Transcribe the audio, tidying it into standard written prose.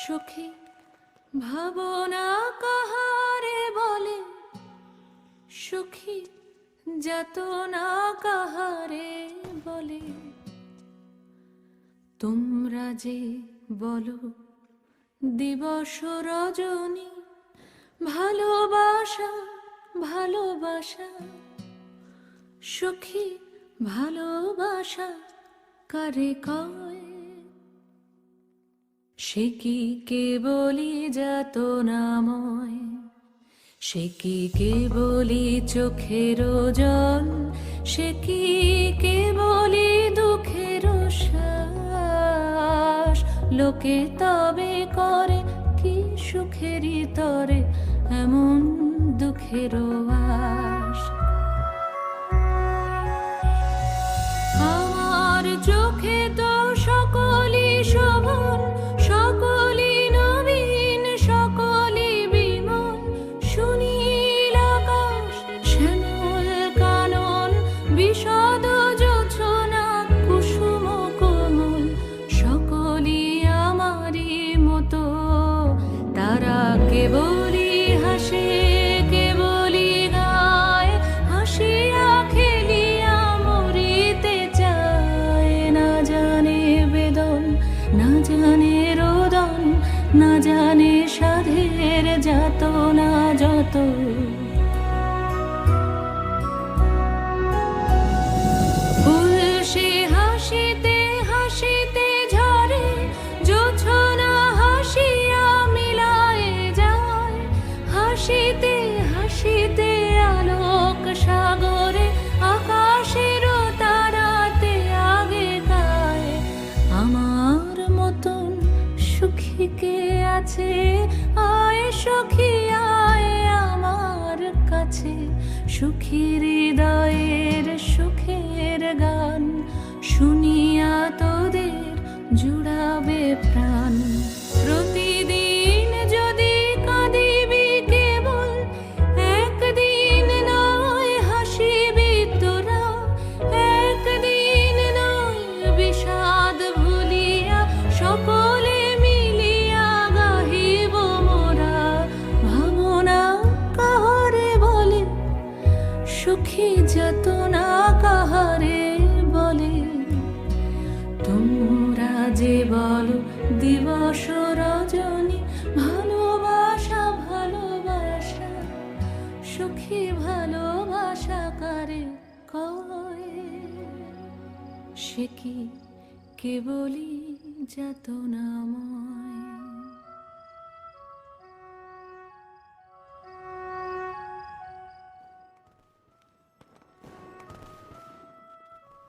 সখী ভাবনা কাহারে বলে, সখী যাতনা কাহারে বলে। তোমরা যে বলো দিবস রজনী, ভালোবাসা ভালোবাসা, সখী ভালোবাসা কারে কয়? সে কি কেবলি যাতনাময়, সে কি কেবলি চোখের জল, সে কি কেবলি দুঃখের শ্বাস। লোকে তবে করে কি সুখেরই তরে এমন দুঃখের আশ। আমার চোখে তো সকলই শোভন, সকলই নবীন, সকলই বিমল। সুনীল আকাশ, শ্যামল কানন, বিশদ জোছনা, কুসুম কোমল, সকলই আমারই মতো। তারা কেবলই হাসে, কেবলই গায়, হাসিয়া খেলিয়া মরিতে চায়। না জানে বেদন, না জানে রোদন, না জানে সাধের যাতনা যত। ফুল সে হাসিতে হাসিতে ঝরে, জোছনা হাসিয়া মিলায়ে যায়। হাসিতে হাসিতে আলোক সাগরে, আকাশের তারাতে আগে গায়। আমার মতন সুখী কে আছে? আয় সখী আয় আমার কাছে। সুখী হৃদয়ের সুখের গান শুনিয়া তোদের জুড়াবে প্রাণ। প্রতিদিন যদি কাঁদিবি কেবল, একদিন নয় হাসিবি তোরা। একদিন নয় বিষাদ ভুলিয়া, সকলে মিলিয়া গাহিব মোরা। ভাবনা কাহারে বলে, সুখী যাতনা কাহারে বলে। তোমরা যে বলো দিবস রজনী, ভালোবাসা ভালোবাসা, সুখী ভালোবাসা কারে কয়? সে কি কেবলি যাতনাময়।